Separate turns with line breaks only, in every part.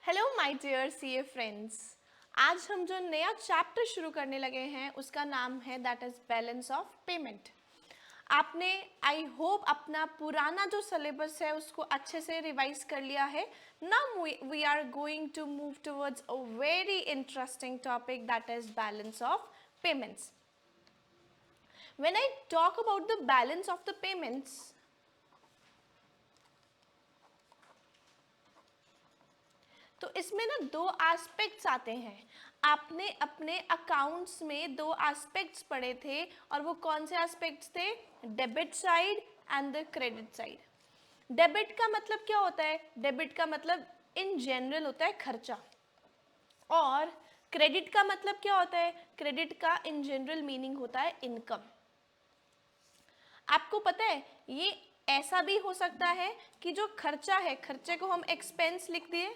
Hello my dear CA friends. आज हम जो नया चैप्टर शुरू करने लगे हैं उसका नाम है that is balance of payment. आपने आई होप अपना पुराना जो सिलेबस है उसको अच्छे से रिवाइज कर लिया है। Now we are going to move towards a very interesting topic that is balance of payments. When I talk about the balance of the payments, तो इसमें ना दो एस्पेक्ट्स आते हैं। आपने अपने अकाउंट्स में दो एस्पेक्ट्स पढ़े थे और वो कौन से एस्पेक्ट्स थे? Debit side and the credit side. Debit का मतलब क्या होता है? डेबिट का मतलब इन जनरल होता है खर्चा, और क्रेडिट का मतलब क्या होता है? क्रेडिट का इन जनरल मीनिंग होता है इनकम। आपको पता है ये ऐसा भी हो सकता है कि जो खर्चा है, खर्चे को हम एक्सपेंस लिख दिए।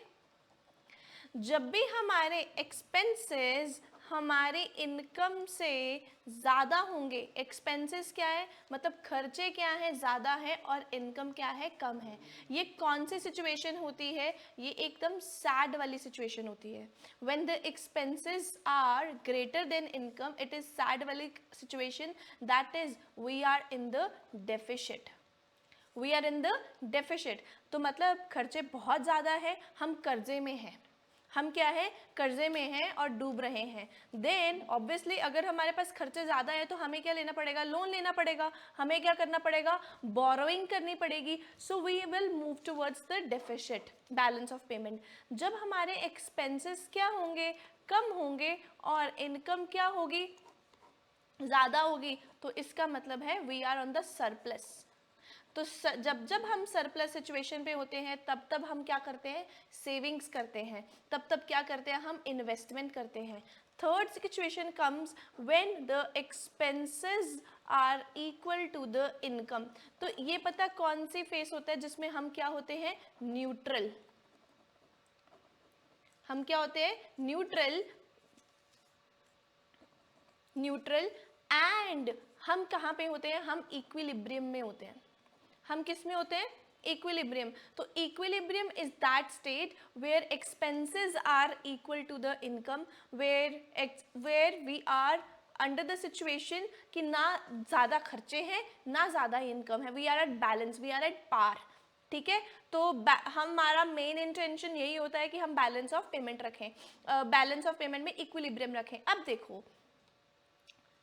जब भी हमारे एक्सपेंसेस हमारे इनकम से ज़्यादा होंगे, एक्सपेंसेस क्या है मतलब खर्चे क्या है ज़्यादा है और इनकम क्या है कम है, ये कौन सी सिचुएशन होती है? ये एकदम सैड वाली सिचुएशन होती है। When the expenses are greater than income, it is sad वाली situation, that is we are in the deficit. We are in the deficit तो मतलब खर्चे बहुत ज़्यादा है, हम कर्जे में हैं। हम क्या है? कर्जे में हैं और डूब रहे हैं। देन ऑब्वियसली अगर हमारे पास खर्चे ज़्यादा हैं तो हमें क्या लेना पड़ेगा? लोन लेना पड़ेगा। हमें क्या करना पड़ेगा? बोरोइंग करनी पड़ेगी। So we will move towards the deficit, balance of payment. जब हमारे एक्सपेंसेस क्या होंगे? कम होंगे और इनकम क्या होगी? ज़्यादा होगी। तो इसका मतलब है we are on the surplus. तो जब जब हम सरप्लस सिचुएशन पे होते हैं तब तब हम क्या करते हैं? सेविंग्स करते हैं। तब तब क्या करते हैं? हम इन्वेस्टमेंट करते हैं। Third situation comes when the expenses are equal to the income. तो ये पता कौन सी फेस होता है जिसमें हम क्या होते हैं? न्यूट्रल। हम क्या होते हैं? न्यूट्रल। न्यूट्रल। एंड हम कहाँ पे होते हैं? हम इक्विलिब्रियम में होते हैं। हम किस में होते हैं? इक्विलिब्रियम। तो equilibrium is that state where expenses are equal to the income, where we are under the situation कि ना ज़्यादा खर्चे हैं ना ज़्यादा इनकम है। We are at balance, we are at par. ठीक है, तो हमारा मेन इंटेंशन यही होता है कि हम बैलेंस ऑफ पेमेंट रखें, बैलेंस ऑफ पेमेंट में इक्विलिब्रियम रखें। अब देखो,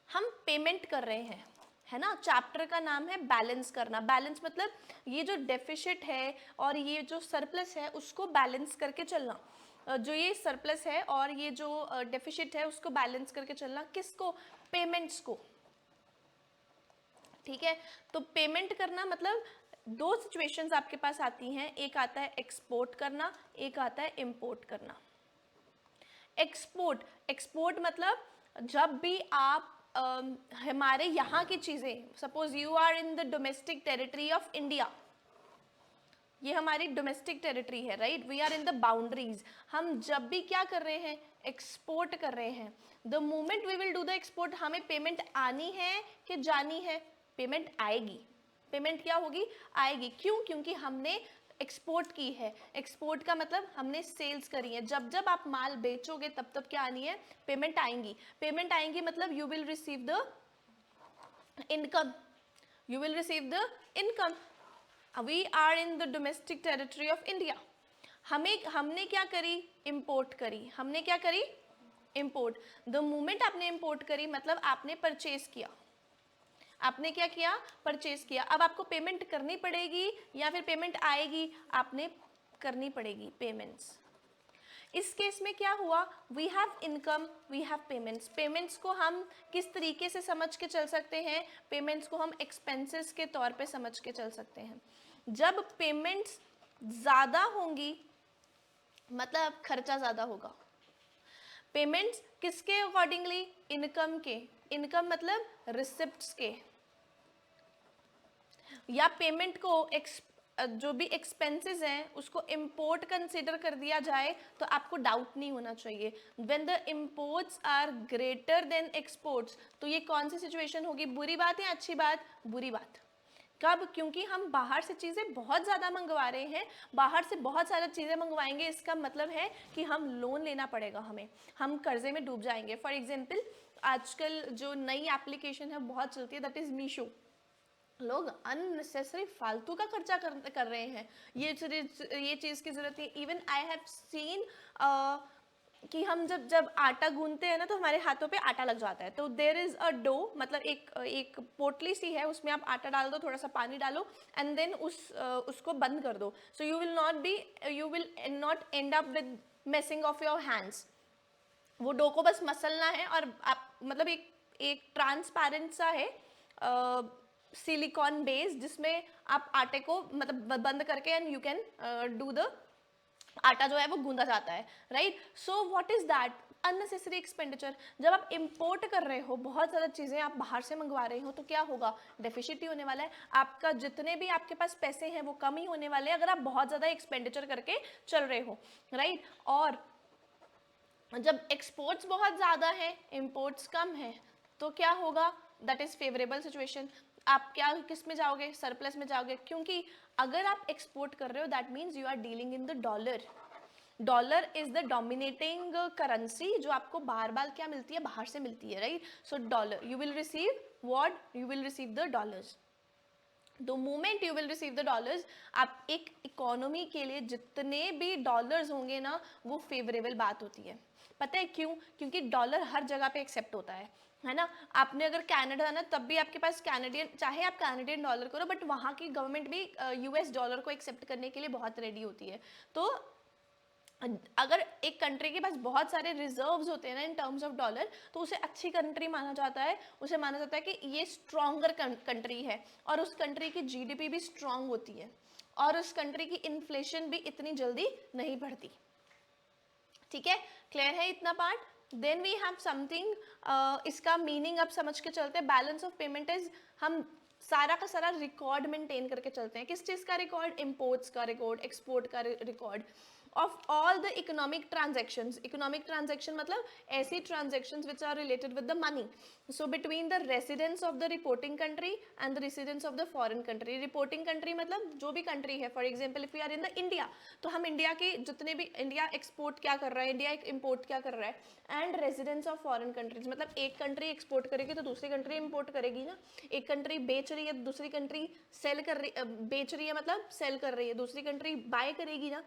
हम पेमेंट कर रहे हैं, है ना। चैप्टर का नाम है बैलेंस करना। बैलेंस मतलब ये जो डेफिशिट है और ये जो सरप्लस है उसको बैलेंस करके चलना। जो ये सरप्लस है और ये जो डेफिशिट है उसको बैलेंस करके चलना। किसको? पेमेंट्स को। ठीक है, तो पेमेंट करना मतलब दो सिचुएशंस आपके पास आती हैं। एक आता है एक्सपोर्ट करना, एक आता है इंपोर्ट करना। एक्सपोर्ट, एक्सपोर्ट मतलब जब भी आप हमारे यहाँ की चीज़ें, suppose you are in the domestic territory of India, ये हमारी डोमेस्टिक टेरिटरी है, right. We are in the boundaries. हम जब भी क्या कर रहे हैं? एक्सपोर्ट कर रहे हैं। The moment we will do the export, हमें पेमेंट आनी है कि जानी है? पेमेंट आएगी। पेमेंट क्या होगी? आएगी। क्यों? क्योंकि हमने एक्सपोर्ट की है। एक्सपोर्ट का मतलब हमने सेल्स करी है। जब जब आप माल बेचोगे तब तब क्या आनी है? पेमेंट आएंगी। पेमेंट आएंगी मतलब you will receive the income. You will receive the income. We are in the domestic territory of India. हमने क्या करी? इंपोर्ट करी। हमने क्या करी? इंपोर्ट। द मोमेंट आपने इंपोर्ट करी मतलब आपने परचेज किया। आपने क्या किया? परचेज किया। अब आपको पेमेंट करनी पड़ेगी या फिर पेमेंट आएगी? आपने करनी पड़ेगी पेमेंट्स। इस केस में क्या हुआ? We have income, we have payments. Payments को हम किस तरीके से समझ के चल सकते हैं? पेमेंट्स को हम एक्सपेंसेस के तौर पे समझ के चल सकते हैं। जब पेमेंट्स ज़्यादा होंगी मतलब खर्चा ज़्यादा होगा। पेमेंट्स किसके अकॉर्डिंगली? इनकम के। इनकम मतलब रिसिप्ट्स के। या पेमेंट को जो भी एक्सपेंसेस हैं उसको इंपोर्ट कंसिडर कर दिया जाए तो आपको डाउट नहीं होना चाहिए। When the imports are greater than exports, तो ये कौन सी सिचुएशन होगी? बुरी बात या अच्छी बात? बुरी बात। कब? क्योंकि हम बाहर से चीज़ें बहुत ज़्यादा मंगवा रहे हैं, बाहर से बहुत सारी चीज़ें मंगवाएंगे, इसका मतलब है कि हम लोन लेना पड़ेगा हमें, हम कर्जे में डूब जाएंगे। फॉर एग्जाम्पल आजकल जो नई एप्लीकेशन है बहुत चलती है, दैट इज़ मीशो। लोग अननेसेसरी फालतू का खर्चा कर रहे हैं, ये चीज़ की ज़रूरत है। इवन आई हैव सीन कि हम जब जब आटा गूंथते हैं ना तो हमारे हाथों पे आटा लग जाता है। तो देर इज़ अ डो, मतलब एक पोटली सी है, उसमें आप आटा डाल दो, थोड़ा सा पानी डालो एंड देन उसको बंद कर दो। So you will not end up with messing of your hands. वो डो को बस मसलना है और आप मतलब एक ट्रांसपेरेंट सा है सिलिकॉन बेस, जिसमें आप आटे को मतलब बंद करके and you can do the आटा जो है वो गूंदा जाता है, right. So what is that? Unnecessary expenditure. जब आप इंपोर्ट कर रहे हो, बहुत ज़्यादा चीज़ें आप बाहर से मंगवा रहे हो, तो क्या होगा? डेफिसिट ही होने वाला है। आपका जितने भी आपके पास पैसे हैं वो कम ही होने वाले हैं अगर आप बहुत ज़्यादा एक्सपेंडिचर करके चल रहे हो, राइट। और जब एक्सपोर्ट्स बहुत ज़्यादा है, इंपोर्ट्स कम है, तो क्या होगा? That is favourable situation. आप क्या किस में जाओगे? सरप्लस में जाओगे, क्योंकि अगर आप एक्सपोर्ट कर रहे हो that means you are dealing in the dollar. Dollar is the dominating currency जो आपको बार बार क्या मिलती है? बाहर से मिलती है, right. So dollar, you will receive what? You will receive the dollars. The moment you will receive the dollars, आप एक इकोनॉमी के लिए जितने भी डॉलर्स होंगे ना, वो फेवरेबल बात होती है। पता है क्यों? क्योंकि डॉलर हर जगह पे एक्सेप्ट होता है ना। आपने अगर कनाडा है ना, तब भी आपके पास कैनेडियन, चाहे आप कैनेडियन डॉलर करो, बट वहाँ की गवर्नमेंट भी यूएस डॉलर को एक्सेप्ट करने के लिए बहुत रेडी होती है। तो अगर एक कंट्री के पास बहुत सारे रिजर्व्स होते हैं ना इन टर्म्स ऑफ डॉलर, तो उसे अच्छी कंट्री माना जाता है। उसे माना जाता है कि ये स्ट्रॉन्गर कंट्री है, और उस कंट्री की जीडीपी भी स्ट्रॉन्ग होती है, और उस कंट्री की इन्फ्लेशन भी इतनी जल्दी नहीं बढ़ती। ठीक है, क्लियर है इतना part? Then we have something, इसका मीनिंग अब समझ के चलते हैं। बैलेंस ऑफ पेमेंट इज, हम सारा का सारा रिकॉर्ड मेंटेन करके चलते हैं। किस चीज़ का रिकॉर्ड? इम्पोर्ट्स का रिकॉर्ड, एक्सपोर्ट का record of all the economic transactions. Economic transaction मतलब ऐसी transactions which are related with the money, so between the residents of the reporting country and the residents of the foreign country. reporting country मतलब जो भी country है, for example if we are in the India, तो हम India के जितने भी, India export क्या कर रहा है, इंडिया इम्पोर्ट क्या कर रहा है, and residents of foreign countries, मतलब एक कंट्री एक्सपोर्ट करेगी तो दूसरी कंट्री इम्पोर्ट करेगी ना। एक कंट्री बेच रही है, दूसरी कंट्री सेल कर रही, बेच रही है मतलब सेल कर रही है, दूसरी कंट्री बाय करेगी ना,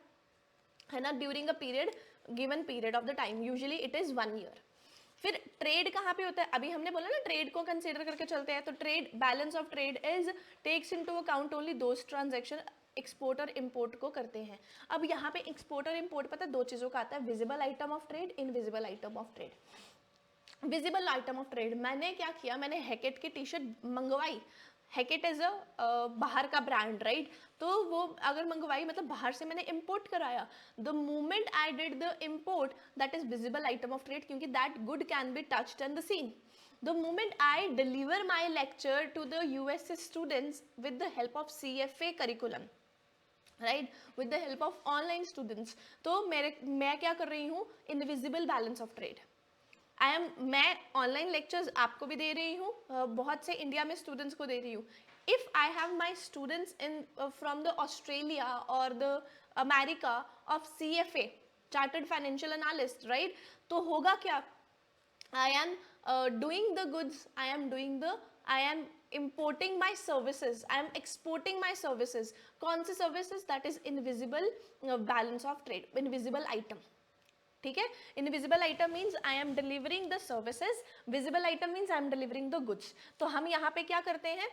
है ना, during a period, given period of the time, usually it is 1 year. फिर ट्रेड कहाँ पे होता है? अभी हमने बोला ना ट्रेड को कंसीडर करके चलते हैं। तो trade, balance of trade is takes into account only those transaction export और इम्पोर्ट को करते हैं। अब यहाँ पे एक्सपोर्ट और इम्पोर्ट पता है दो चीज़ों का आता है, visible item of trade, invisible item of trade. Visible item of trade, मैंने क्या किया, मैंने हैकेट की टी शर्ट मंगवाई। हैकेट इज अ बाहर का ब्रांड, राइट। तो वो अगर मंगवाई मतलब बाहर से मैंने इंपोर्ट कराया, the moment I did the import, that is visible item of trade, क्योंकि that good can be touched and the seen. The moment I deliver my lecture to the US students with the help of CFA curriculum, right, with the help of online students, तो मैं क्या कर रही हूँ? Invisible balance of trade. मैं online lectures आपको भी दे रही हूँ, बहुत से इंडिया में स्टूडेंट्स को दे रही हूँ। If I have my students in from the Australia और the America of CFA, chartered financial analyst, right, तो होगा क्या? I am doing the goods, I am importing my services, I am exporting my services. कौन सी services? That is invisible balance of trade, invisible item. ठीक है, invisible item means I am delivering the services, visible item means I am delivering the goods. तो हम यहाँ पे क्या करते हैं?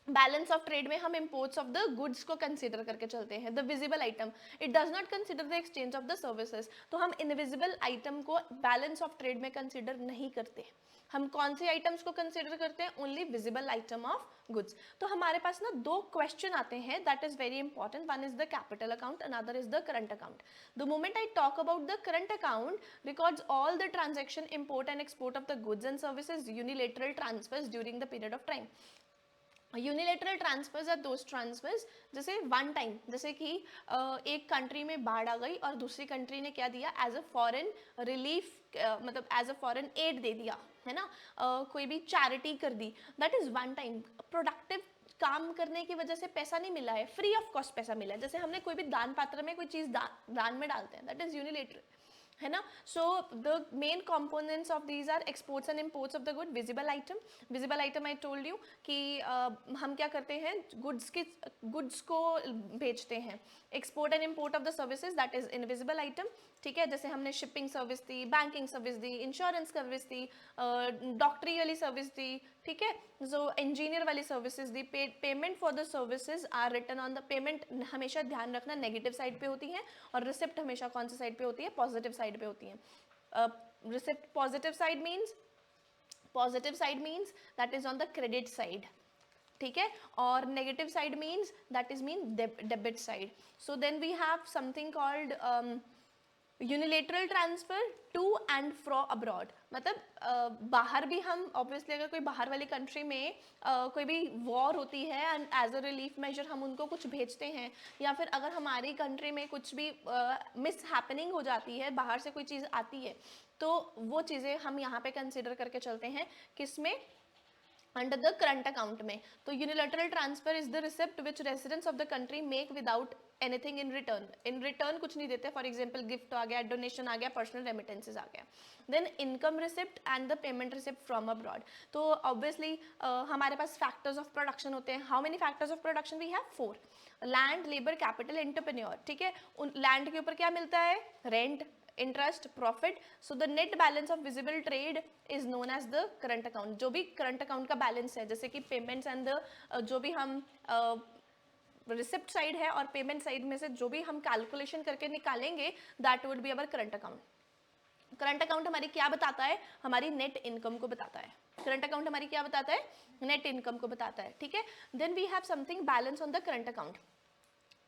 बैलेंस ऑफ ट्रेड में हम इंपोर्ट्स ऑफ द गुड्स को कंसीडर करके चलते हैं। The visible item, it does not consider the exchange of the services. तो हम इनविजिबल आइटम को बैलेंस ऑफ ट्रेड में कंसीडर नहीं करते। हम कौन से आइटम्स को कंसीडर करते हैं? Only visible item of goods. तो हमारे पास ना दो क्वेश्चन आते हैं, that is very important. One is the capital account, another is the current account. The moment I talk about the current account, records all the transaction, import and export of the goods and services, unilateral transfers during the period of time. Unilateral transfers are those transfers, जैसे one time, जैसे कि एक country में बाढ़ आ गई और दूसरी country ने क्या दिया? एज अ फॉरेन रिलीफ, मतलब एज अ फॉरेन एड दे दिया, है ना, कोई भी चैरिटी कर दी, that is one time. Productive काम करने की वजह से पैसा नहीं मिला है, फ्री ऑफ कॉस्ट पैसा मिला है। जैसे हमने कोई भी दान पात्र में कोई चीज़ दान में डालते हैं, दैट इज यूनिलेटरल, है ना। So the main components of these are exports and imports of the good. Visible item I told you कि हम क्या करते हैं, गुड्स को भेजते हैं। Export and import of the services, that is invisible item, ठीक है। जैसे हमने शिपिंग सर्विस दी, बैंकिंग सर्विस दी, इंश्योरेंस सर्विस दी, डॉक्टरी वाली सर्विस दी, ठीक है, जो इंजीनियर वाली सर्विसेज दी। Payment for the services are written on the, payment हमेशा ध्यान रखना नेगेटिव साइड पे होती है, और रिसिप्ट हमेशा कौन सी साइड पे होती है, पॉजिटिव साइड पे होती है। Receipt positive side means that is on the credit side, ठीक है, और negative side means that is mean debit side. So then we have something called unilateral transfer to and fro abroad. मतलब बाहर भी हम ऑब्वियसली, अगर कोई बाहर वाली कंट्री में कोई भी वॉर होती है and as a relief measure हम उनको कुछ भेजते हैं, या फिर अगर हमारी कंट्री में कुछ भी मिस हैपनिंग हो जाती है, बाहर से कोई चीज़ आती है, तो वो चीज़ें हम यहाँ पे कंसिडर करके चलते हैं, किसमें, अंडर द करंट अकाउंट में। तो unilateral transfer is the receipt which residents of the country make without anything in return कुछ नहीं देते। फॉर एग्जाम्पल गिफ्ट आ गया, डोनेशन आ गया, पर्सनल रेमिटेंसेज आ गया। Then income receipt and the payment receipt from abroad. तो ऑब्वियसली हमारे पास फैक्टर्स ऑफ प्रोडक्शन होते हैं। How many factors of production we have? 4। Land, labour, capital, entrepreneur, ठीक है। उन लैंड के ऊपर क्या मिलता है? Rent, interest, profit. So the net balance of visible trade is known as the current account. जो भी करंट अकाउंट का बैलेंस है, जैसे कि पेमेंट्स एंड द जो भी हम रिसिप्ट साइड है और पेमेंट साइड में से जो भी हम कैलकुलेशन करके निकालेंगे, that would be our current account. Current account हमारी क्या बताता है? हमारी नेट इनकम को बताता है। करंट अकाउंट हमारी क्या बताता है? नेट इनकम को बताता है, ठीक है। Then we have something balance on the current account.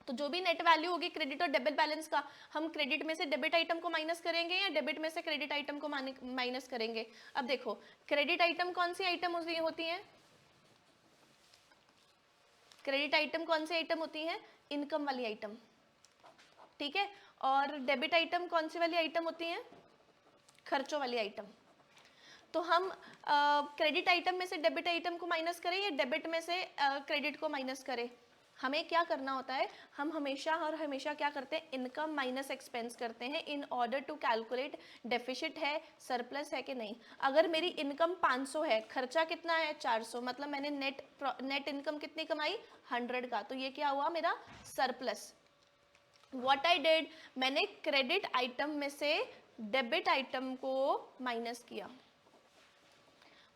तो जो भी नेट वैल्यू होगी क्रेडिट और डेबिट बैलेंस का, हम क्रेडिट में से डेबिट आइटम को माइनस करेंगे या डेबिट में से क्रेडिट आइटम को माइनस करेंगे। अब देखो, क्रेडिट आइटम कौन सी आइटम होती है? क्रेडिट आइटम कौन सी आइटम होती है? इनकम वाली आइटम, ठीक है। और डेबिट आइटम कौन सी वाली आइटम होती है? खर्चों वाली आइटम। तो हम क्रेडिट आइटम में से डेबिट आइटम को माइनस करें या डेबिट में से क्रेडिट को माइनस करें? हमें क्या करना होता है, हम हमेशा क्या करते हैं? इनकम माइनस एक्सपेंस करते हैं in order to calculate deficit है, सरप्लस है कि नहीं। अगर मेरी इनकम 500 है, खर्चा कितना है? 400, मतलब मैंने नेट इनकम कितनी कमाई? 100 का। तो ये क्या हुआ? मेरा सरप्लस। व्हाट आई डिड, मैंने क्रेडिट आइटम में से डेबिट आइटम को माइनस किया।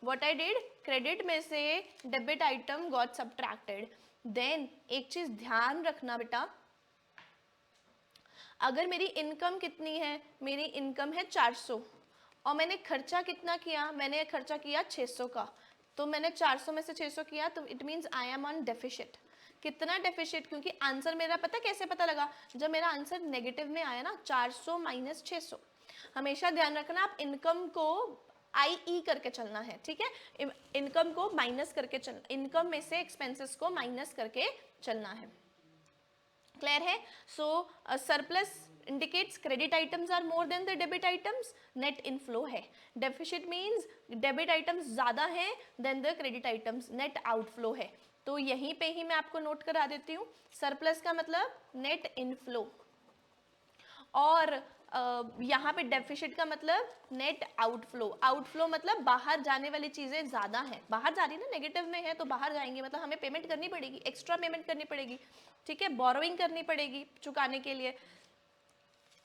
व्हाट आई डिड, क्रेडिट में से debit item got subtracted. Then एक चीज ध्यान रखना बेटा, अगर मेरी इनकम कितनी है? मेरी इनकम है 400 और मैंने खर्चा कितना किया? मैंने खर्चा किया 600 का। तो मैंने 400 में से 600 किया, तो it means I am on deficit. कितना डेफिशिट? क्योंकि आंसर मेरा पता कैसे पता लगा? जब मेरा आंसर नेगेटिव में आया ना, 400 माइनस 600। हमेशा ध्यान रखना, आप इनकम को IE करके चलना है, ठीक है। इनकम को माइनस करके चलना, इनकम में से एक्सपेंसेस को माइनस करके चलना है। क्लियर है? सो surplus indicates credit items are more than the debit items, net inflow है। deficit means debit items ज़्यादा हैं than the credit items, net outflow है। तो यहीं पे ही मैं आपको नोट करा देती हूँ, सरप्लस का मतलब नेट इनफ्लो, और यहाँ पे डेफिसिट का मतलब नेट आउटफ्लो। आउटफ्लो मतलब बाहर जाने वाली चीज़ें ज़्यादा हैं, बाहर जा रही ना, नेगेटिव में है तो बाहर जाएंगे, मतलब हमें पेमेंट करनी पड़ेगी, एक्स्ट्रा पेमेंट करनी पड़ेगी, ठीक है, बोरोइंग करनी पड़ेगी चुकाने के लिए।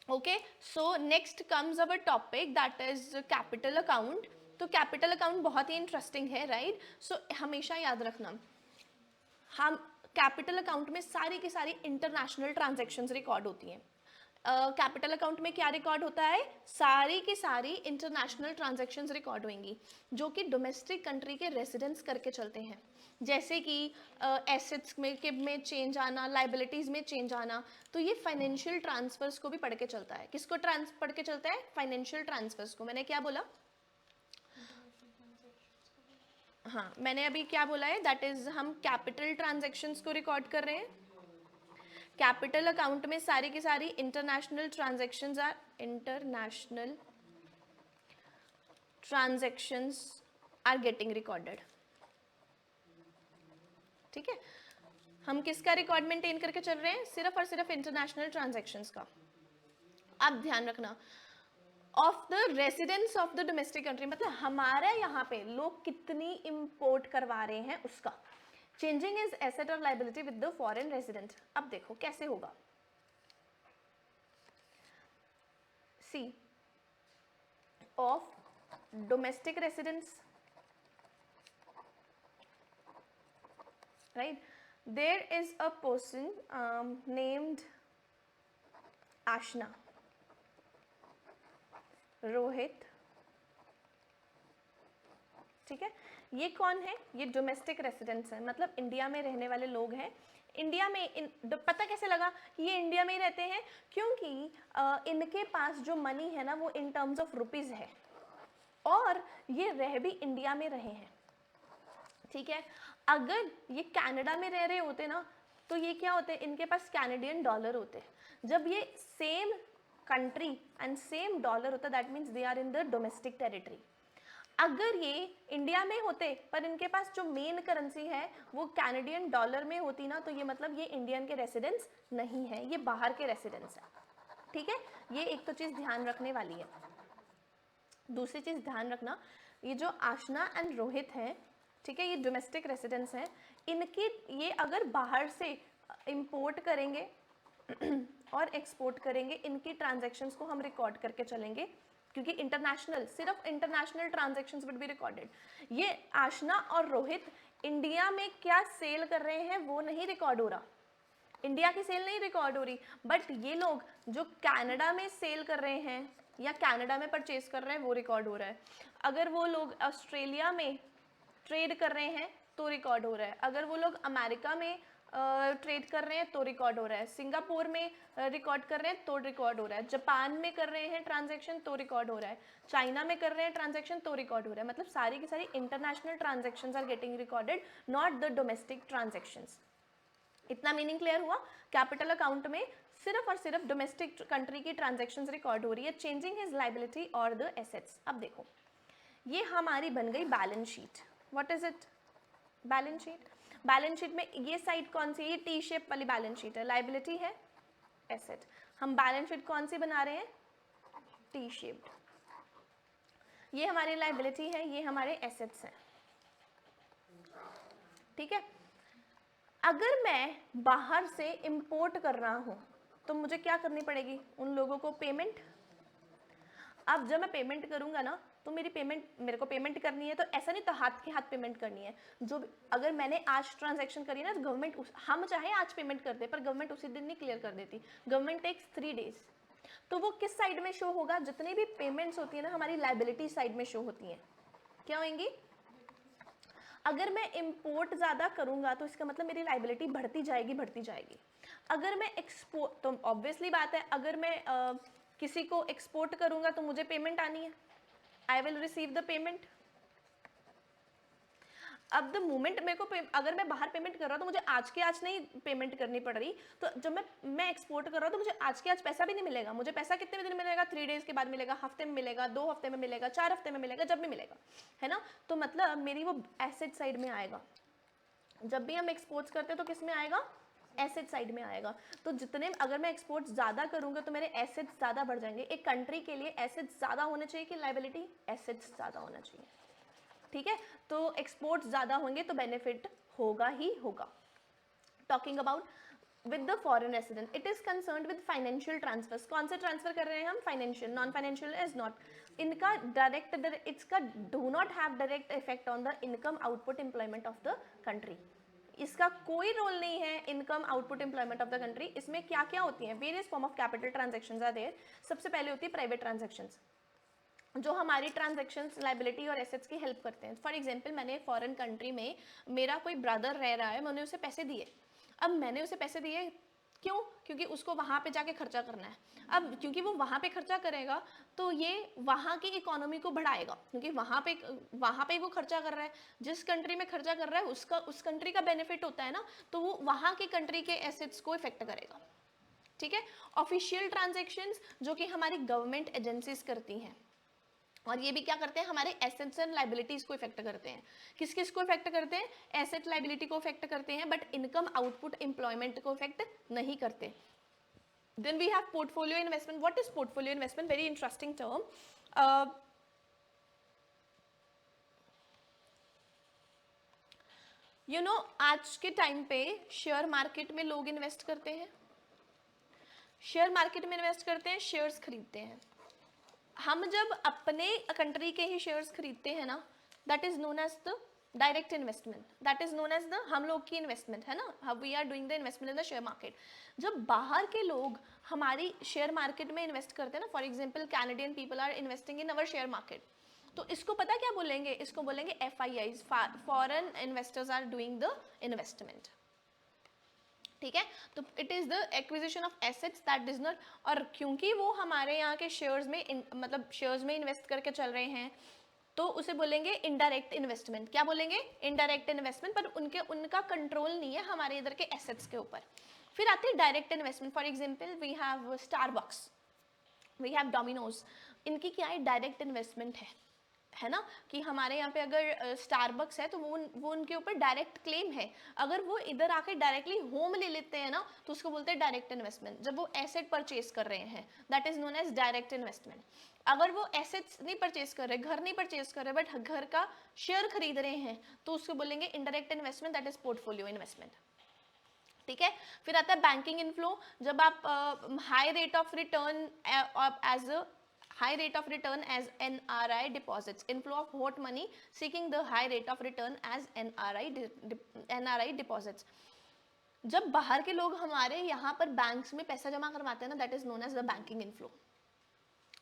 Okay, so next comes our topic that is capital account. तो कैपिटल अकाउंट बहुत ही इंटरेस्टिंग है, राइट। सो हमेशा याद रखना, हम कैपिटल अकाउंट में सारी की सारी इंटरनेशनल ट्रांजैक्शंस रिकॉर्ड होती हैं। कैपिटल अकाउंट में क्या रिकॉर्ड होता है? सारी की सारी इंटरनेशनल ट्रांजैक्शंस रिकॉर्ड होंगी जो कि डोमेस्टिक कंट्री के रेसिडेंट्स करके चलते हैं। जैसे कि एसेट्स में चेंज आना, लाइबिलिटीज में चेंज आना, तो ये फाइनेंशियल ट्रांसफर्स को भी पढ़ के चलता है। किसको पढ़ के चलता है? फाइनेंशियल ट्रांसफर्स को। मैंने क्या बोला? हाँ, मैंने अभी क्या बोला है? दैट इज हम कैपिटल ट्रांजैक्शंस को रिकॉर्ड कर रहे हैं। कैपिटल अकाउंट में सारी की सारी international transactions are getting recorded. ठीक है, हम किसका रिकॉर्ड मेंटेन करके चल रहे हैं? सिर्फ और सिर्फ इंटरनेशनल ट्रांजैक्शंस का। अब ध्यान रखना, of the residence of the domestic country, मतलब हमारे यहाँ पे लोग कितनी इंपोर्ट करवा रहे हैं उसका। चेंजिंग इज एसेट और liability with the foreign resident. अब देखो कैसे होगा, see of domestic residence, right, there is a person named Ashna, Rohit, ठीक है, ये कौन है? ये डोमेस्टिक रेसिडेंट्स है, मतलब इंडिया में रहने वाले लोग हैं। इंडिया में पता कैसे लगा कि ये इंडिया में ही रहते हैं? क्योंकि इनके पास जो मनी है ना वो इन टर्म्स ऑफ रुपीज है और ये रह भी इंडिया में रहे हैं, ठीक है। अगर ये कनाडा में रह रहे होते ना तो ये क्या होते, इनके पास कैनेडियन डॉलर होते। जब ये same country and same dollar होता, that means they are in the domestic territory. अगर ये इंडिया में होते पर इनके पास जो मेन करेंसी है वो कैनेडियन डॉलर में होती ना, तो ये मतलब ये इंडियन के रेसिडेंस नहीं है, ये बाहर के रेसिडेंस है, ठीक है। ये एक तो चीज ध्यान रखने वाली है। दूसरी चीज ध्यान रखना, ये जो आशना एंड रोहित है, ठीक है, ये डोमेस्टिक रेसिडेंस हैं, इनकी ये अगर बाहर से इंपोर्ट करेंगे और एक्सपोर्ट करेंगे, इनकी ट्रांजैक्शंस को हम रिकॉर्ड करके चलेंगे, क्योंकि इंटरनेशनल, सिर्फ international transactions would be recorded. ये आशना और रोहित इंडिया में क्या सेल कर रहे हैं वो नहीं रिकॉर्ड हो रहा, इंडिया की सेल नहीं रिकॉर्ड हो रही, बट ये लोग जो कनाडा में सेल कर रहे हैं या कनाडा में परचेज कर रहे हैं वो रिकॉर्ड हो रहा है। अगर वो लोग ऑस्ट्रेलिया में ट्रेड कर रहे हैं तो रिकॉर्ड हो रहा है, अगर वो लोग अमेरिका में ट्रेड कर रहे हैं तो रिकॉर्ड हो रहा है, सिंगापुर में रिकॉर्ड कर रहे हैं तो रिकॉर्ड हो रहा है, जापान में कर रहे हैं ट्रांजैक्शन तो रिकॉर्ड हो रहा है, चाइना में कर रहे हैं ट्रांजैक्शन तो रिकॉर्ड हो रहा है। मतलब सारी की सारी international transactions are getting recorded, not the domestic transactions. इतना मीनिंग क्लियर हुआ? कैपिटल अकाउंट में सिर्फ और सिर्फ डोमेस्टिक कंट्री की ट्रांजैक्शंस रिकॉर्ड हो रही है, चेंजिंग हिज लायबिलिटी और द एसेट्स। अब देखो ये हमारी बन गई balance sheet. What is it? Balance sheet. Balance sheet में ये साइड कौन सी है? ये टी शेप वाली बैलेंस शीट है, लायबिलिटी है, एसेट। हम बैलेंस शीट कौन सी बना रहे हैं? T shape. ये हमारी लायबिलिटी है, ये हमारे एसेट्स हैं, ठीक है। अगर मैं बाहर से इंपोर्ट कर रहा हूं तो मुझे क्या करनी पड़ेगी? उन लोगों को पेमेंट। अब जब मैं पेमेंट करूंगा ना तो मेरे को पेमेंट करनी है, तो ऐसा नहीं तो हाथ के हाथ पेमेंट करनी है। जो अगर मैंने आज ट्रांजैक्शन करी ना तो गवर्नमेंट, हम चाहे आज पेमेंट कर दे पर गवर्नमेंट उसी दिन नहीं क्लियर कर देती, गवर्नमेंट टेक्स 3 डेज। तो वो किस साइड में शो होगा? जितनी भी पेमेंट्स होती है ना हमारी लायबिलिटी साइड में शो होती हैं। क्या होंगी? अगर मैं इंपोर्ट ज़्यादा करूंगा तो इसका मतलब मेरी लायबिलिटी बढ़ती जाएगी। अगर मैं एक्सपोर्ट, तो ऑब्वियसली बात है, अगर मैं किसी को एक्सपोर्ट करूंगा तो मुझे पेमेंट आनी है, I will receive the payment. अब द मोमेंट मेरे को अगर मैं बाहर पेमेंट कर रहा हूँ तो मुझे आज के आज नहीं पेमेंट करनी पड़ रही, तो जब मैं एक्सपोर्ट कर रहा हूँ तो मुझे आज के आज पैसा भी नहीं मिलेगा। मुझे पैसा कितने दिन मिलेगा? 3 डेज के बाद मिलेगा, हफ्ते में मिलेगा, 2 हफ्ते में मिलेगा, 4 हफ्ते में मिलेगा, जब भी मिलेगा, है ना। तो मतलब मेरी वो एसेट साइड में आएगा। जब भी हम एक्सपोर्ट्स करते हैं तो किस में आएगा? एसेट साइड में आएगा। तो जितने, अगर मैं एक्सपोर्ट ज़्यादा करूंगा तो मेरे एसेट्स ज़्यादा बढ़ जाएंगे। एक कंट्री के लिए एसेट्स ज़्यादा होने चाहिए कि लायबिलिटी? एसेट्स ज़्यादा होना चाहिए, ठीक है। तो एक्सपोर्ट्स ज़्यादा होंगे तो बेनिफिट होगा ही होगा। Talking about with the foreign resident, it is concerned with financial transfers. कौन से ट्रांसफर कर रहे हैं हम? Financial. Non financial is not. इनका डायरेक्ट, इसका do not have direct effect on the income output employment of the country. इसका कोई रोल नहीं है income output employment of the country. इसमें क्या क्या होती हैं? Various form of capital transactions are there. सबसे पहले होती है प्राइवेट ट्रांजेक्शंस, जो हमारी ट्रांजैक्शंस लायबिलिटी और एसेट्स की हेल्प करते हैं। फॉर एग्जांपल, मैंने फॉरेन कंट्री में, मेरा कोई ब्रदर रह रहा है, मैंने उसे पैसे दिए। अब मैंने उसे पैसे दिए क्यों? क्योंकि उसको वहाँ पे जाके खर्चा करना है। अब क्योंकि वो वहाँ पे खर्चा करेगा तो ये वहाँ की इकोनॉमी को बढ़ाएगा, क्योंकि वहाँ पे वो खर्चा कर रहा है। जिस कंट्री में खर्चा कर रहा है उसका, उस कंट्री का बेनिफिट होता है ना, तो वो वहाँ के कंट्री के एसेट्स को इफेक्ट करेगा, ठीक है। ऑफिशियल ट्रांजेक्शन्स जो कि हमारी गवर्नमेंट एजेंसीज करती हैं, और ये भी क्या करते हैं, हमारे एसेट्स एंड लाइबिलिटीज को इफेक्ट करते हैं। किस किस को इफेक्ट करते हैं, एसेट लाइबिलिटी को इफेक्ट करते हैं, बट इनकम आउटपुट एम्प्लॉयमेंट को इफेक्ट नहीं करते। Then we have portfolio investment. What is portfolio investment? Very interesting term. You know, आज के टाइम पे शेयर मार्केट में लोग इन्वेस्ट करते हैं, शेयर मार्केट में इन्वेस्ट करते हैं, शेयर्स खरीदते हैं। हम जब अपने कंट्री के ही शेयर्स खरीदते हैं ना, that is known as the direct investment, that is known as the हम लोग की इन्वेस्टमेंट है ना, we are doing the investment in the share market. जब बाहर के लोग हमारी शेयर मार्केट में इन्वेस्ट करते हैं ना, for example Canadian people are investing in our share market, तो इसको पता क्या बोलेंगे, इसको बोलेंगे FIIs, foreign investors are doing the investment. ठीक है, तो it is the acquisition of assets that does not, और क्योंकि वो हमारे यहाँ के शेयर्स में मतलब शेयर्स में इन्वेस्ट करके चल रहे हैं, तो उसे बोलेंगे इनडायरेक्ट इन्वेस्टमेंट। क्या बोलेंगे, इनडायरेक्ट इन्वेस्टमेंट, पर उनका कंट्रोल नहीं है हमारे इधर के एसेट्स के ऊपर। फिर आती है direct investment. For example we have Starbucks, we have Domino's, इनकी क्या है, डायरेक्ट इन्वेस्टमेंट है ना, कि हमारे यहाँ पे अगर स्टारबक्स है तो वो उनके ऊपर डायरेक्ट क्लेम है। अगर वो इधर आके डायरेक्टली होम ले लेते हैं ना, तो उसको बोलते हैं डायरेक्ट इन्वेस्टमेंट। जब वो एसेट परचेज कर रहे हैं, that is known as direct investment. अगर वो एसेट्स नहीं परचेज कर रहे, घर नहीं परचेज कर रहे, बट घर का शेयर खरीद रहे हैं, तो उसको बोलेंगे indirect investment, that is portfolio investment. ठीक है, फिर आता है बैंकिंग इनफ्लो। जब आप high rate of return as a high rate of return as NRI deposits, inflow of hot money seeking the high rate of return as NRI deposits। जब बाहर के लोग हमारे यहाँ पर बैंक्स में पैसा जमा करवाते हैं ना, that is known as the banking inflow.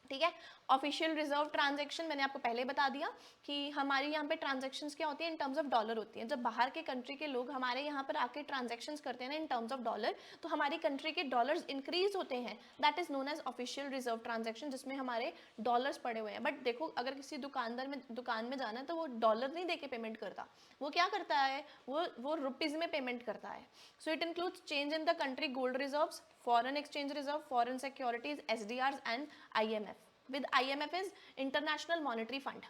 ठीक है, ऑफिशियल रिजर्व ट्रांजैक्शन मैंने आपको पहले बता दिया कि हमारे यहाँ पे ट्रांजैक्शंस क्या होती है, इन टर्म्स ऑफ डॉलर होती हैं। जब बाहर के कंट्री के लोग हमारे यहाँ पर आके ट्रांजैक्शंस करते हैं ना इन टर्म्स ऑफ डॉलर, तो हमारी कंट्री के डॉलर्स इंक्रीज होते हैं, that is known as official reserve transaction, जिसमें हमारे डॉलर्स पड़े हुए हैं। बट देखो, अगर किसी दुकान में जाना है तो वो डॉलर नहीं देके पेमेंट करता, वो क्या करता है, वो रुपीज में पेमेंट करता है। So it includes change in the country gold reserves, foreign exchange reserve, foreign securities, SDRs and IMF। with IMF is International Monetary Fund.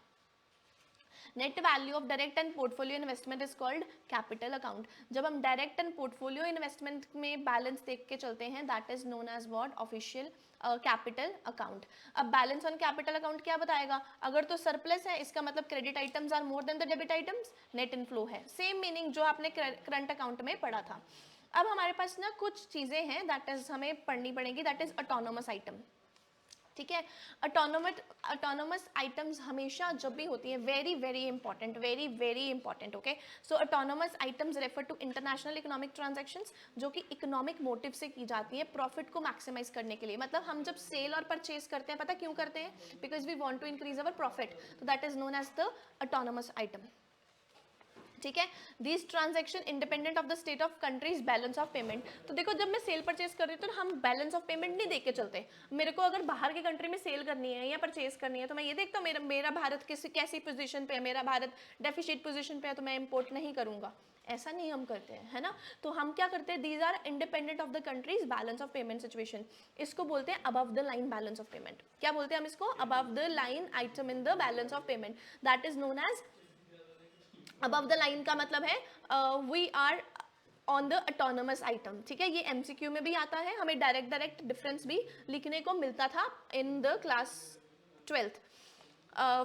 Net value of direct and portfolio investment is called capital account. जब हम direct and portfolio investment में balance देख के चलते हैं, that is known as what, official capital account। अब balance on capital account क्या बताएगा, अगर तो surplus है इसका मतलब credit items are more than the debit items, net inflow है, same meaning जो आपने current account में पढ़ा था। अब हमारे पास ना कुछ चीजें हैं that is हमें पढ़नी पड़ेगी, that is autonomous item। ठीक है, ऑटोनोमस आइटम्स हमेशा जब भी होती है, very very important, very very important. Okay, so autonomous items refer to international economic transactions, जो कि इकोनॉमिक मोटिव से की जाती है, प्रॉफिट को मैक्सिमाइज करने के लिए। मतलब हम जब सेल और परचेज करते हैं, पता क्यों करते हैं, because we want to increase our profit, तो that is known as the autonomous item. ठीक है, this transaction independent of the state of countries balance of payment. तो देखो, जब मैं सेल परचेज कर रही हूँ तो हम बैलेंस ऑफ पेमेंट नहीं देख के चलते। मेरे को अगर बाहर की कंट्री में सेल करनी है या परचेज करनी है, तो मैं ये देखता हूँ मेरा भारत कैसी पोजीशन पे है, मेरा भारत डेफिसिट पोजीशन पे है, तो मैं इंपोर्ट नहीं करूंगा। ऐसा नहीं हम करते हैं, है ना। तो हम क्या करते हैं, these are independent of the country's balance of payment situation. इसको बोलते हैं above the line balance of payment. क्या बोलते हैं हम इसको, above the line item in the balance of payment, that is known as above the line. का मतलब है we are on the autonomous item. ठीक है, ये MCQ में भी आता है, हमें डायरेक्ट डिफरेंस भी लिखने को मिलता था इन द क्लास 12th।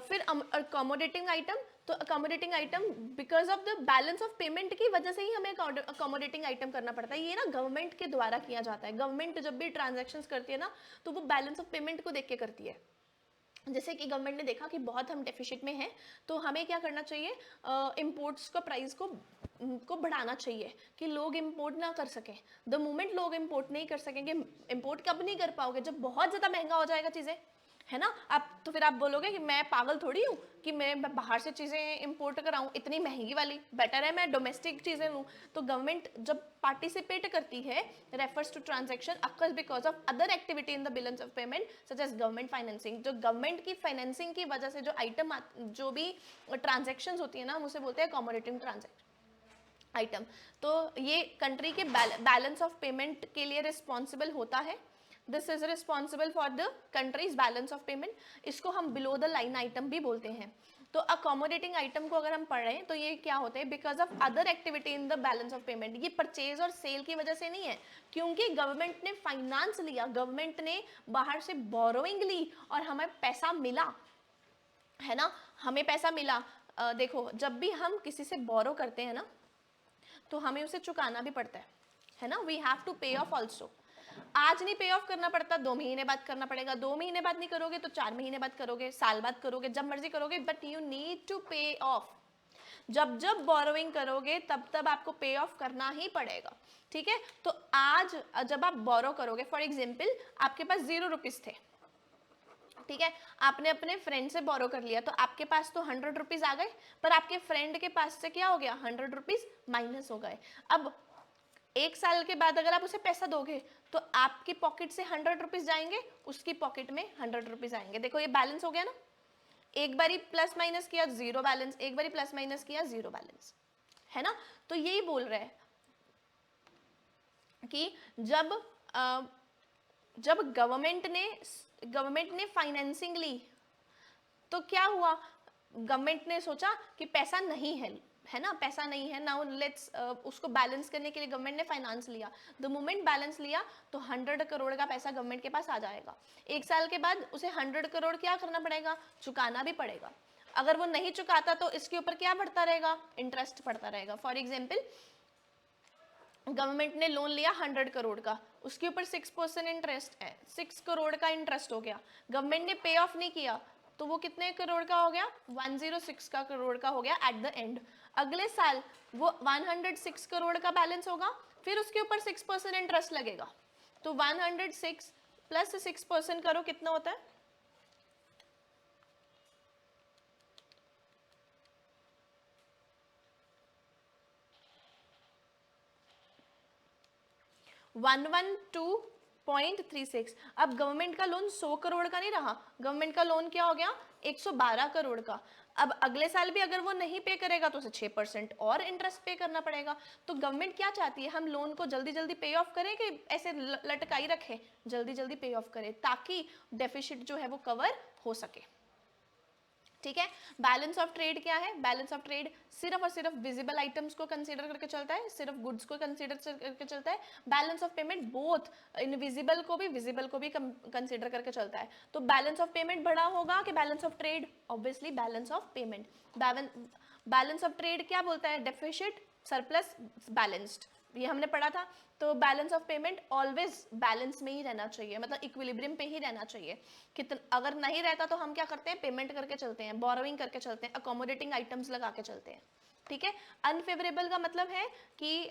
फिर अकोमोडेटिंग आइटम, तो accommodating item because of the balance of payment की वजह से ही हमें अकोमोडेटिंग आइटम करना पड़ता है। ये ना गवर्नमेंट के द्वारा किया जाता है। गवर्नमेंट जब भी ट्रांजैक्शंस करती है ना, तो वो बैलेंस ऑफ पेमेंट को देख के करती है। जैसे कि गवर्नमेंट ने देखा कि बहुत हम डेफिसिट में हैं, तो हमें क्या करना चाहिए, इम्पोर्ट्स का प्राइस को बढ़ाना चाहिए कि लोग इंपोर्ट ना कर सकें। द मोमेंट लोग इंपोर्ट नहीं कर सकेंगे, इंपोर्ट कब नहीं कर पाओगे, जब बहुत ज़्यादा महंगा हो जाएगा चीज़ें, है ना। आप तो फिर आप बोलोगे कि मैं पागल थोड़ी हूँ कि मैं बाहर से चीज़ें इंपोर्ट कराऊँ इतनी महंगी वाली, बेटर है मैं डोमेस्टिक चीज़ें लूँ। तो गवर्नमेंट जब पार्टिसिपेट करती है, refers to transaction occurs because of other activity in the balance of payment such as government financing. जो गवर्नमेंट की फाइनेंसिंग की वजह से जो आइटम जो भी ट्रांजेक्शन होती है ना, हम उसे बोलते हैं अकोमोडेटिंग ट्रांजैक्शन आइटम। तो ये कंट्री के बैलेंस ऑफ पेमेंट के लिए रिस्पॉन्सिबल होता है। This is responsible for the country's balance of payment. इसको हम बिलो द लाइन आइटम भी बोलते हैं. तो अकोमोडेटिंग आइटम को अगर हम पढ़ रहे हैं तो ये क्या होते हैं, because of other activity in the balance of payment. ये परचेज और सेल की वजह से नहीं है, क्योंकि गवर्नमेंट ने फाइनेंस लिया, गवर्नमेंट ने बाहर से बोरोइंग ली और हमें पैसा मिला, है ना, हमें पैसा मिला. देखो जब भी हम किसी से बोरो करते हैं ना तो हमें उसे चुकाना भी पड़ता है ना, वी हैव टू पे ऑफ ऑल्सो. आज नहीं पे ऑफ करना पड़ता, 2 महीने बाद करना पड़ेगा. 2 महीने बाद नहीं करोगे तो 4 महीने बाद करोगे, साल बाद करोगे, जब मर्जी करोगे, बट यू नीड टू पे ऑफ. जब जब बोरोइंग करोगे तब तब आपको पे ऑफ करना ही पड़ेगा. ठीक है, तो आज जब आप बोरो करोगे, फॉर एग्जाम्पल आपके पास 0 रुपीज थे, ठीक है, आपने अपने फ्रेंड से बोरो कर लिया, तो आपके पास तो 100 रुपीज आ गए, पर आपके फ्रेंड के पास से क्या हो गया, 100 रुपीज माइनस हो गए. अब 1 साल के बाद अगर आप उसे पैसा दोगे तो आपकी पॉकेट से 100 रुपीज जाएंगे, उसकी पॉकेट में 100 रुपीज आएंगे. देखो ये बैलेंस हो गया ना, एक बारी प्लस माइनस किया 0 बैलेंस, एक बारी प्लस माइनस किया 0 बैलेंस, है ना. तो यही बोल रहे हैं कि जब गवर्नमेंट ने फाइनेंसिंग ली तो क्या हुआ, गवर्नमेंट ने सोचा कि पैसा नहीं है ना, पैसा नहीं है, नाउ लेट्स उसको बैलेंस करने के लिए गवर्नमेंट ने फाइनेंस लिया. द मोमेंट बैलेंस लिया तो 100 करोड़ का पैसा गवर्नमेंट के पास आ जाएगा. 1 साल के बाद उसे 100 करोड़ क्या करना पड़ेगा, चुकाना भी पड़ेगा. अगर वो नहीं चुकाता तो इसके ऊपर क्या बढ़ता रहेगा, इंटरेस्ट बढ़ता रहेगा. फॉर एग्जाम्पल गवर्नमेंट ने लोन लिया 100 करोड़ का, उसके ऊपर 6% इंटरेस्ट है, 6 करोड़ का इंटरेस्ट हो गया. गवर्नमेंट ने पे ऑफ नहीं किया तो वो कितने करोड़ का हो गया, 106 का करोड़ का हो गया एट द एंड. अगले साल वो 106 करोड़ का बैलेंस होगा, फिर उसके ऊपर 6% इंटरेस्ट लगेगा. तो 106 प्लस 6% करो कितना होता है, 112.36. अब गवर्नमेंट का लोन 100 करोड़ का नहीं रहा, गवर्नमेंट का लोन क्या हो गया, 112 करोड़ का. अब अगले साल भी अगर वो नहीं पे करेगा तो उसे 6% और इंटरेस्ट पे करना पड़ेगा. तो गवर्नमेंट क्या चाहती है, हम लोन को जल्दी जल्दी पे ऑफ करें कि ऐसे लटकाई रखें, जल्दी जल्दी पे ऑफ करें ताकि डेफिसिट जो है वो कवर हो सके. ठीक है, बैलेंस ऑफ ट्रेड क्या है, बैलेंस ऑफ ट्रेड सिर्फ और सिर्फ विजिबल आइटम्स को कंसीडर करके चलता है, सिर्फ गुड्स को कंसीडर करके चलता है. Balance of payment both invisible को भी विजिबल को भी कंसीडर करके चलता है. तो बैलेंस ऑफ पेमेंट बड़ा होगा कि balance of trade, obviously balance of payment. Balance of trade क्या बोलता है, डेफिसिट सरप्लस बैलेंस्ड, ये हमने पढ़ा था. तो balance of payment always balance में ही रहना चाहिए, मतलब इक्विलिब्रियम पे ही रहना चाहिए. अगर नहीं रहता तो हम क्या करते हैं, पेमेंट करके चलते हैं, बोरोइंग करके चलते हैं, अकोमोडेटिंग आइटम्स लगा के चलते हैं. ठीक है, अनफेवरेबल का मतलब है कि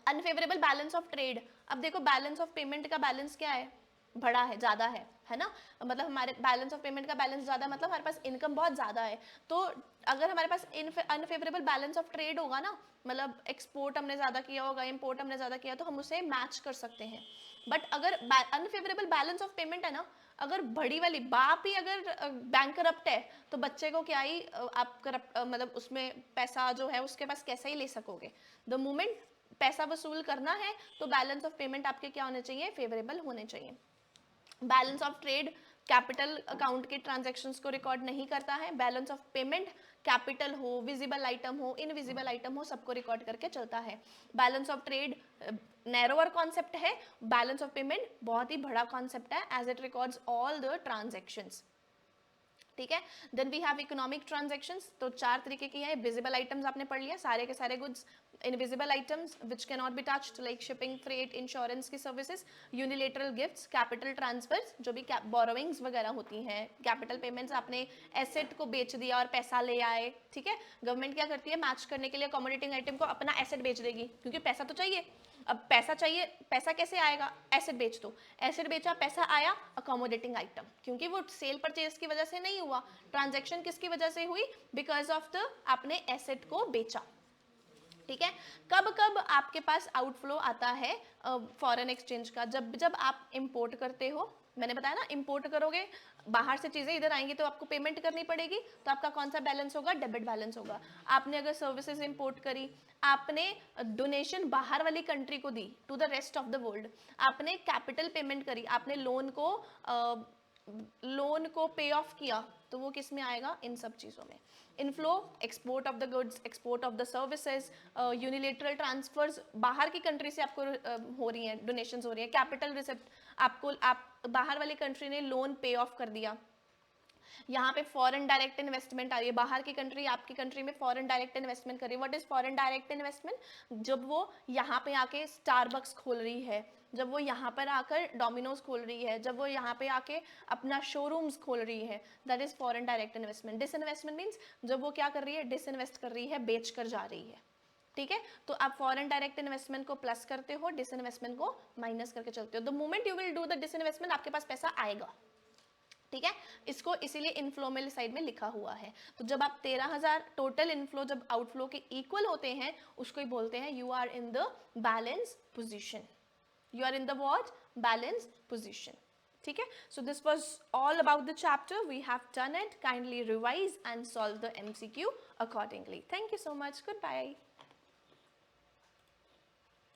अनफेवरेबल बैलेंस ऑफ ट्रेड. अब देखो बैलेंस ऑफ पेमेंट का बैलेंस क्या है, बड़ा है, ज्यादा है ना, मतलब हमारे बैलेंस ऑफ पेमेंट का बैलेंस ज्यादा मतलब हमारे पास इनकम बहुत ज्यादा है. तो अगर हमारे पास अनफेवरेबल बैलेंस ऑफ ट्रेड होगा ना, मतलब एक्सपोर्ट हमने ज्यादा किया होगा, इंपोर्ट हमने ज्यादा किया, तो हम उसे मैच कर सकते हैं. बट अगर अनफेवरेबल बैलेंस ऑफ पेमेंट है ना, अगर बड़ी वाली बाप ही अगर बैंक करप्ट है तो बच्चे को क्या ही आप करप्ट मतलब उसमें पैसा जो है उसके पास कैसे ही ले सकोगे. द मोमेंट पैसा वसूल करना है तो बैलेंस ऑफ पेमेंट आपके क्या होने चाहिए, फेवरेबल होने चाहिए. Balance of trade capital account के ट्रांजैक्शंस को रिकॉर्ड नहीं करता है. बैलेंस ऑफ पेमेंट कैपिटल हो, विजिबल आइटम हो, इनविजिबल आइटम हो, सबको रिकॉर्ड करके चलता है. Balance of trade narrower concept है, बैलेंस ऑफ पेमेंट बहुत ही बड़ा कॉन्सेप्ट है as it records all the transactions. ठीक है, then we have economic transactions. तो 4 तरीके की है. विजिबल आइटम्स आपने पढ़ लिया, सारे के सारे goods. Invisible items which can not be touched like shipping, freight, insurance की services, unilateral gifts, capital transfers जो भी बोरोइंग्स वगैरह होती हैं, कैपिटल पेमेंट्स, आपने एसेट को बेच दिया और पैसा ले आए. ठीक है, गवर्नमेंट क्या करती है, मैच करने के लिए अकोमोडेटिंग आइटम को अपना एसेट बेच देगी, क्योंकि पैसा तो चाहिए. अब पैसा चाहिए, पैसा कैसे आएगा, एसेट बेच दो, एसेट बेचा, पैसा आया, अकोमोडेटिंग आइटम, क्योंकि वो सेल परचेज की वजह से नहीं हुआ, ट्रांजैक्शन किसकी वजह से हुई, बिकॉज ऑफ द आपने एसेट को बेचा. ठीक है, कब कब आपके पास आउटफ्लो आता है फॉरेन एक्सचेंज का, जब आप इंपोर्ट करते हो मैंने बताया ना, इंपोर्ट करोगे, बाहर से चीजें इधर आएंगी तो आपको पेमेंट करनी पड़ेगी, तो आपका कौन सा बैलेंस होगा, डेबिट बैलेंस होगा। आपने अगर सर्विसेज इंपोर्ट करी, आपने डोनेशन बाहर वाली कंट्री को दी to the rest of the world, आपने कैपिटल पेमेंट करी, आपने लोन को पे ऑफ किया, तो वो किस में आएगा, इन सब चीज़ों में। Inflow, export of the goods, export of the services, unilateral transfers, बाहर की कंट्री से आपको हो रही हैं, डोनेशंस हो रही हैं, कैपिटल रिसिप्ट, आप बाहर वाली कंट्री ने लोन पे ऑफ कर दिया। यहाँ पे फॉरेन डायरेक्ट इन्वेस्टमेंट आ रही है, बाहर की कंट्री आपकी कंट्री में फॉरेन डायरेक्ट इन्वेस्टमेंट कर रही है। What is foreign direct investment, जब वो यहाँ पे आके स्टारबक्स खोल रही है, जब वो यहाँ पर आकर डोमिनोज खोल रही है, जब वो यहाँ पे आके अपना शोरूम्स खोल रही है, that is foreign direct investment. Disinvestment means जब वो क्या कर रही है, डिसइन्वेस्ट कर रही है, बेच कर जा रही है। ठीक है, तो आप फॉरेन डायरेक्ट इन्वेस्टमेंट को प्लस करते हो, डिसइन्वेस्टमेंट को माइनस करके चलते हो। The moment you will do the disinvestment, आपके पास पैसा आएगा। ठीक है, इसको इसीलिए इनफ्लो में साइड में लिखा हुआ है। तो जब आप 13,000 टोटल इनफ्लो जब आउटफ्लो के इक्वल होते हैं, उसको ही बोलते हैं you are in the balance position, you are in the what, balance position. ठीक है, so this was all about the chapter, we have done it, kindly revise and solve the MCQ accordingly. Thank you so much, goodbye.